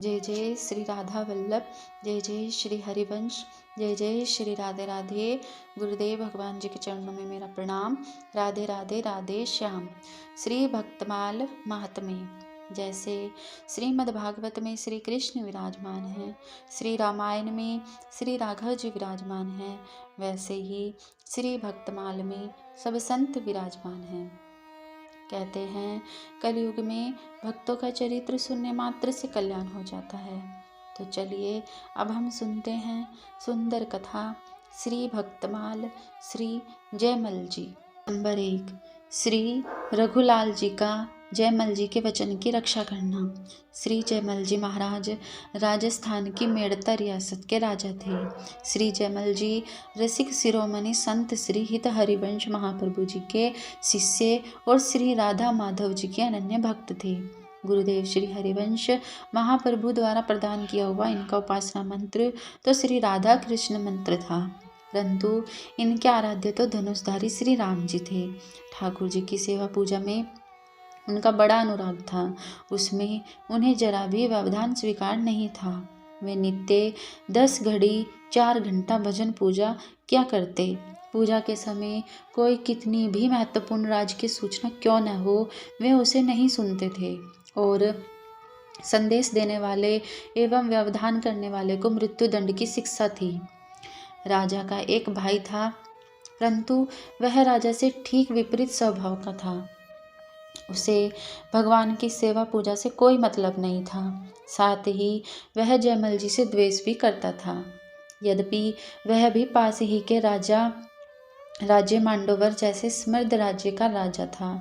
जय जय श्री राधा वल्लभ, जय जय श्री हरिवंश, जय जय श्री राधे राधे। गुरुदेव भगवान जी के चरणों में मेरा प्रणाम। राधे राधे राधे श्याम। श्री भक्तमाल महात्म्य। जैसे श्रीमद् भागवत में श्री कृष्ण विराजमान हैं, श्री रामायण में श्री राघव जी विराजमान हैं, वैसे ही श्री भक्तमाल में सब संत विराजमान हैं। कहते हैं कलयुग में भक्तों का चरित्र सुनने मात्र से कल्याण हो जाता है। तो चलिए अब हम सुनते हैं सुंदर कथा श्री भक्तमाल श्री जयमल जी। नंबर 1, श्री रघुलाल जी का जयमल जी के वचन की रक्षा करना। श्री जयमल जी महाराज राजस्थान की मेड़ता रियासत के राजा थे। श्री जयमल जी रसिक शिरोमणि संत श्री हित हरिवंश महाप्रभु जी के शिष्य और श्री राधा माधव जी के अनन्य भक्त थे। गुरुदेव श्री हरिवंश महाप्रभु द्वारा प्रदान किया हुआ इनका उपासना मंत्र तो श्री राधा कृष्ण मंत्र था, परंतु इनके आराध्य तो धनुषधारी श्री राम जी थे। ठाकुर जी की सेवा पूजा में उनका बड़ा अनुराग था, उसमें उन्हें जरा भी व्यवधान स्वीकार नहीं था। वे नित्य 10 घड़ी 4 घंटा भजन पूजा क्या करते। पूजा के समय कोई कितनी भी महत्वपूर्ण राज की सूचना क्यों न हो, वे उसे नहीं सुनते थे और संदेश देने वाले एवं व्यवधान करने वाले को मृत्यु दंड की शिक्षा थी। राजा का एक भाई था, परंतु वह राजा से ठीक विपरीत स्वभाव का था। उसे भगवान की सेवा पूजा से कोई मतलब नहीं था, साथ ही वह जयमल जी से द्वेष भी करता था। यद्यपि वह भी पास ही के राज्य मांडोवर जैसे समृद्ध राज्य का राजा था,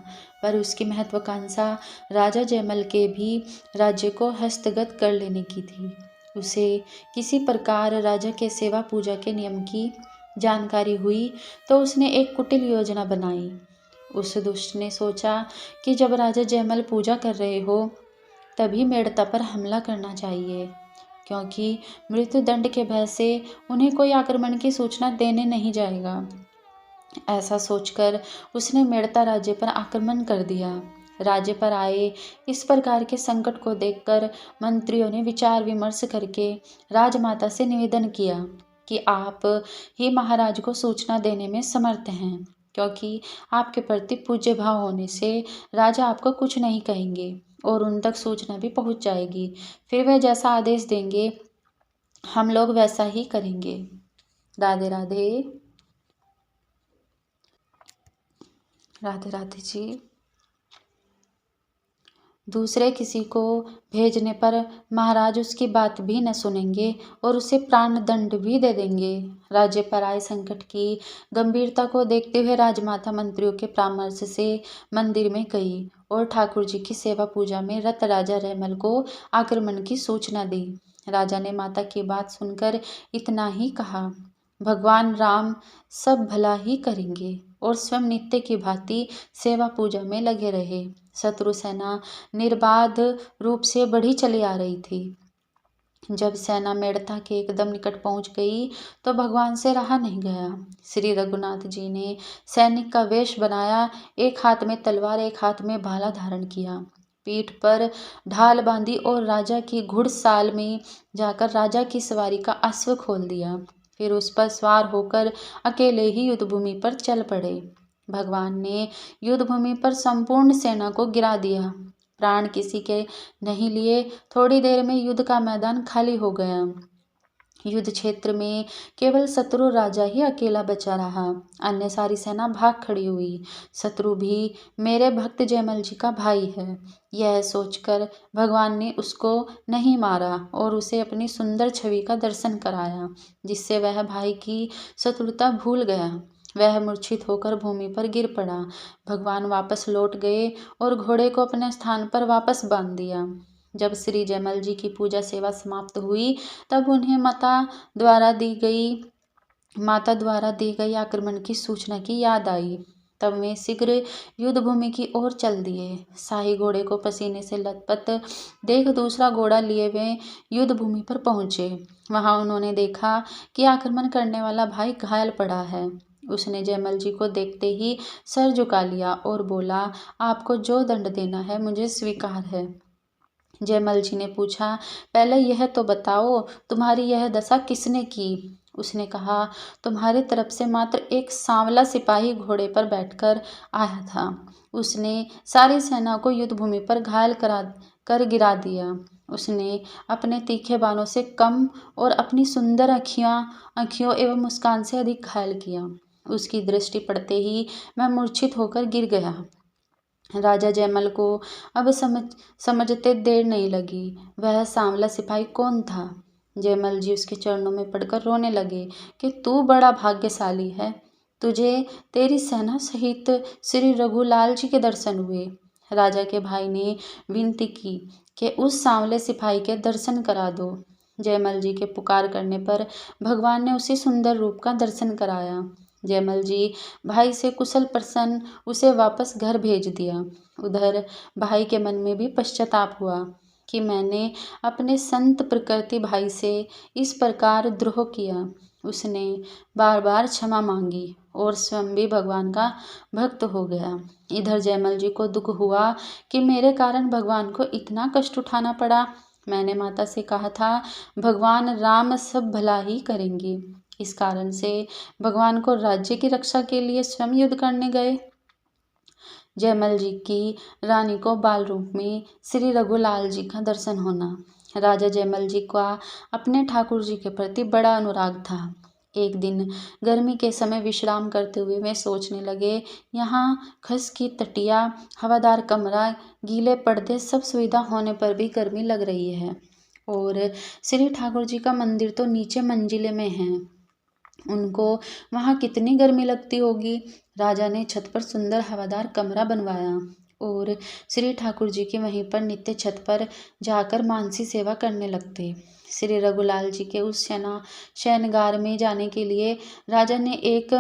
पर उसकी महत्वाकांक्षा राजा जयमल के भी राज्य को हस्तगत कर लेने की थी। उसे किसी प्रकार राजा के सेवा पूजा के नियम की जानकारी हुई तो उसने एक कुटिल योजना बनाई। उस दुष्ट ने सोचा कि जब राजा जयमल पूजा कर रहे हो तभी मेड़ता पर हमला करना चाहिए, क्योंकि मृत्यु दंड के भय से उन्हें कोई आक्रमण की सूचना देने नहीं जाएगा। ऐसा सोचकर उसने मेड़ता राज्य पर आक्रमण कर दिया। राज्य पर आए इस प्रकार के संकट को देखकर मंत्रियों ने विचार विमर्श करके राजमाता से निवेदन किया कि आप ही महाराज को सूचना देने में समर्थ हैं, क्योंकि आपके प्रति पूज्य भाव होने से राजा आपको कुछ नहीं कहेंगे और उन तक सूचना भी पहुंच जाएगी। फिर वे जैसा आदेश देंगे हम लोग वैसा ही करेंगे। राधे राधे। राधे राधे जी। दूसरे किसी को भेजने पर महाराज उसकी बात भी न सुनेंगे और उसे प्राण दंड भी दे देंगे। राज्य पर आए संकट की गंभीरता को देखते हुए राजमाता मंत्रियों के परामर्श से मंदिर में गई और ठाकुर जी की सेवा पूजा में रत राजा जयमल को आक्रमण की सूचना दी। राजा ने माता की बात सुनकर इतना ही कहा, भगवान राम सब भला ही करेंगे, और स्वयं नित्य की भांति सेवा पूजा में लगे रहे। शत्रु सेना निर्बाध रूप से बढ़ी चली आ रही थी। जब सेना मेड़ता के एकदम निकट पहुंच गई तो भगवान से रहा नहीं गया। श्री रघुनाथ जी ने सैनिक का वेश बनाया, एक हाथ में तलवार एक हाथ में भाला धारण किया, पीठ पर ढाल बांधी और राजा की घुड़साल में जाकर राजा की सवारी का अश्व खोल दिया। फिर उस पर सवार होकर अकेले ही युद्धभूमि पर चल पड़े। भगवान ने युद्धभूमि पर संपूर्ण सेना को गिरा दिया, प्राण किसी के नहीं लिए। थोड़ी देर में युद्ध का मैदान खाली हो गया। युद्ध क्षेत्र में केवल शत्रु राजा ही अकेला बचा रहा, अन्य सारी सेना भाग खड़ी हुई। शत्रु भी मेरे भक्त जयमल जी का भाई है, यह सोचकर भगवान ने उसको नहीं मारा और उसे अपनी सुंदर छवि का दर्शन कराया, जिससे वह भाई की शत्रुता भूल गया। वह मूर्छित होकर भूमि पर गिर पड़ा। भगवान वापस लौट गए और घोड़े को अपने स्थान पर वापस बांध दिया। जब श्री जयमल जी की पूजा सेवा समाप्त हुई तब उन्हें माता द्वारा दी गई आक्रमण की सूचना की याद आई। तब वे शीघ्र युद्ध भूमि की ओर चल दिए। शाही घोड़े को पसीने से लथपथ देख दूसरा घोड़ा लिए वे युद्ध भूमि पर पहुंचे। वहां उन्होंने देखा कि आक्रमण करने वाला भाई घायल पड़ा है। उसने जयमल जी को देखते ही सर झुका लिया और बोला, आपको जो दंड देना है मुझे स्वीकार है। जयमल जी ने पूछा, पहले यह तो बताओ तुम्हारी यह दशा किसने की। उसने कहा, तुम्हारी तरफ से मात्र एक सांवला सिपाही घोड़े पर बैठकर आया था। उसने सारी सेना को युद्ध भूमि पर घायल कर गिरा दिया। उसने अपने तीखे बाणों से कम और अपनी सुंदर आँखियों एवं मुस्कान से अधिक घायल किया। उसकी दृष्टि पड़ते ही मैं मूर्छित होकर गिर गया। राजा जयमल को अब समझते देर नहीं लगी। वह सांवला सिपाही कौन था? जयमल जी उसके चरणों में पड़कर रोने लगे कि तू बड़ा भाग्यशाली है, तुझे तेरी सेना सहित श्री रघुलाल जी के दर्शन हुए। राजा के भाई ने विनती की कि उस सांवले सिपाही के दर्शन करा दो। जयमल जी के पुकार करने पर भगवान ने उसे सुंदर रूप का दर्शन कराया। जयमल जी भाई से कुशल प्रसन्न उसे वापस घर भेज दिया। उधर भाई के मन में भी पश्चाताप हुआ कि मैंने अपने संत प्रकृति भाई से इस प्रकार द्रोह किया। उसने बार बार क्षमा मांगी और स्वयं भी भगवान का भक्त हो गया। इधर जयमल जी को दुख हुआ कि मेरे कारण भगवान को इतना कष्ट उठाना पड़ा। मैंने माता से कहा था भगवान राम सब भला ही करेंगे। इस कारण से भगवान को राज्य की रक्षा के लिए स्वयं युद्ध करने गए। जयमल जी की रानी को बाल रूप में श्री रघुलाल जी का दर्शन होना। राजा जयमल जी का अपने ठाकुर जी के प्रति बड़ा अनुराग था। एक दिन गर्मी के समय विश्राम करते हुए वे सोचने लगे, यहाँ खस की तटिया, हवादार कमरा, गीले पर्दे, सब सुविधा होने पर भी गर्मी लग रही है। और श्री ठाकुर जी का मंदिर तो नीचे मंजिले में है, उनको वहाँ कितनी गर्मी लगती होगी। राजा ने छत पर सुंदर हवादार कमरा बनवाया और श्री ठाकुर जी के वहीं पर नित्य छत पर जाकर मानसी सेवा करने लगते। श्री रघुलाल जी के उस शयनगार में जाने के लिए राजा ने एक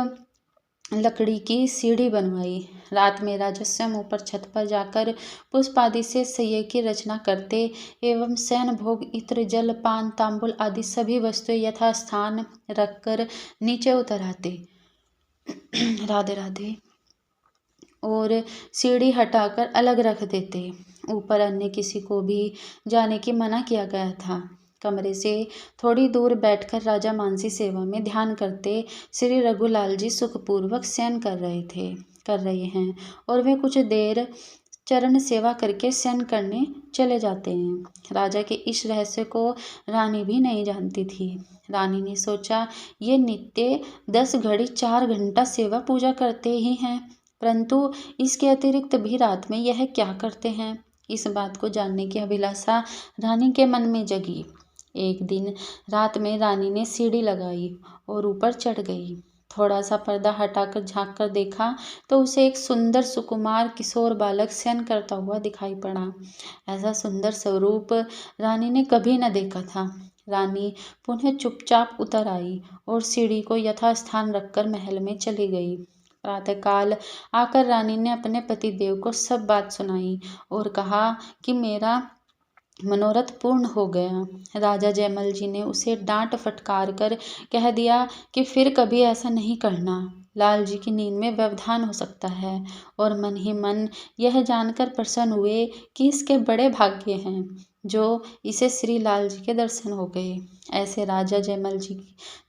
लकड़ी की सीढ़ी बनवाई। रात में राजा स्वयं ऊपर छत पर जाकर पुष्प आदि से शय्या की रचना करते एवं शयन भोग, इत्र, जल, पान, तांबुल आदि सभी वस्तुएं यथास्थान रखकर नीचे उतर आते। राधे राधे। और सीढ़ी हटाकर अलग रख देते। ऊपर अन्य किसी को भी जाने की मना किया गया था। कमरे से थोड़ी दूर बैठकर राजा मानसी सेवा में ध्यान करते। श्री रघुलाल जी सुखपूर्वक शयन कर रहे हैं और वे कुछ देर चरण सेवा करके शयन करने चले जाते हैं। राजा के इस रहस्य को रानी भी नहीं जानती थी। रानी ने सोचा, ये नित्य 10 घड़ी 4 घंटा सेवा पूजा करते ही हैं, परंतु इसके अतिरिक्त भी रात में यह क्या करते हैं? इस बात को जानने की अभिलाषा रानी के मन में जगी। एक दिन रात में रानी ने सीढ़ी लगाई और ऊपर चढ़ गई। थोड़ा सा पर्दा हटाकर झांक कर देखा तो उसे एक सुंदर सुकुमार किशोर बालक शयन करता हुआ दिखाई पड़ा। ऐसा सुंदर स्वरूप रानी ने कभी न देखा था। रानी पुनः चुपचाप उतर आई और सीढ़ी को यथास्थान रखकर महल में चली गई। प्रातःकाल आकर रानी ने अपने पतिदेव को सब बात सुनाई और कहा कि मेरा मनोरथ पूर्ण हो गया। राजा जयमल जी ने उसे डांट फटकार कर कह दिया कि फिर कभी ऐसा नहीं करना, लाल जी की नींद में व्यवधान हो सकता है। और मन ही मन यह जानकर प्रसन्न हुए कि इसके बड़े भाग्य हैं जो इसे श्री लाल जी के दर्शन हो गए। ऐसे राजा जयमल जी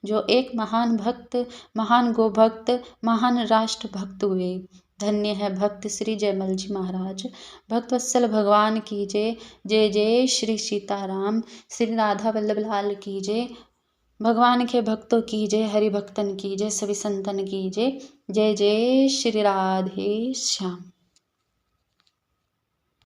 जो एक महान भक्त, महान गोभक्त, महान राष्ट्र भक्त हुए। धन्य है भक्त श्री जयमल जी महाराज। भक्तवत्सल भगवान की जय। जय जय श्री सीताराम। श्री राधा वल्लभ लाल की जय। भगवान के भक्तों की जय, हरि भक्तन की जय, सभी संतन की जय। जय जय श्री राधे श्याम।